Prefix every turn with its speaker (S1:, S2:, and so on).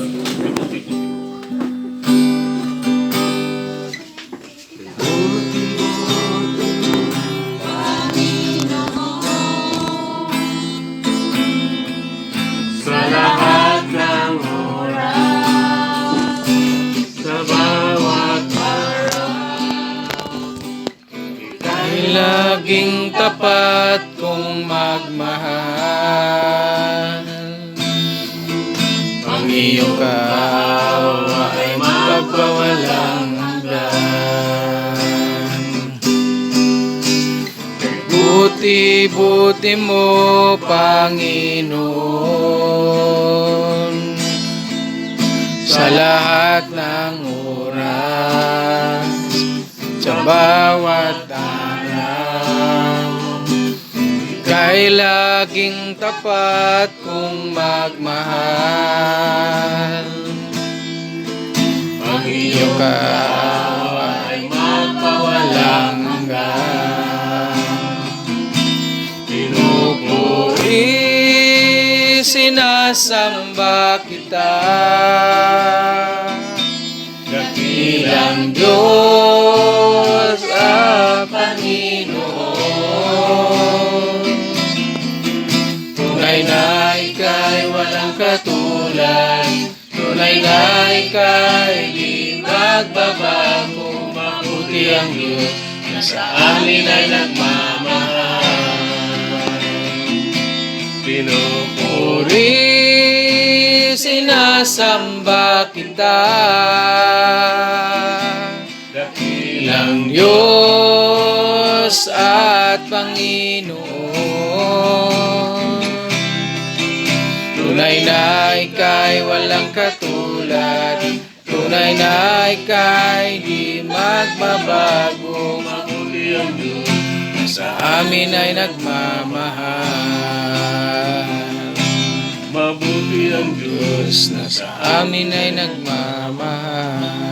S1: Sa lahat ng oras, sa bawat araw, ika'y laging tapat kong magmahal. Ang iyong kaawa ay magpawalang hanggan. Buti-buti mo, Panginoon, sa lahat ng oras, sa bawat araw, ika'y laging tapat kong magmahal. Ang iyong kaawa ay magpawalang hanggan. Pinupuri, sinasamba kita, dakilang Diyos at Panginoon. Tunay na ika'y walang katulad, tunay na ika'y di magbabago. Mabuti ang Diyos na sa amin ay nagmamahal. Pinupuri, sinasamba kita, dakilang Diyos at Panginoon. Tunay na ika'y walang katulad, tunay na ika'y di magbabago. Mabuti ang Diyos na sa amin ay nagmamahal. Mabuti ang Diyos na sa amin ay nagmamahal.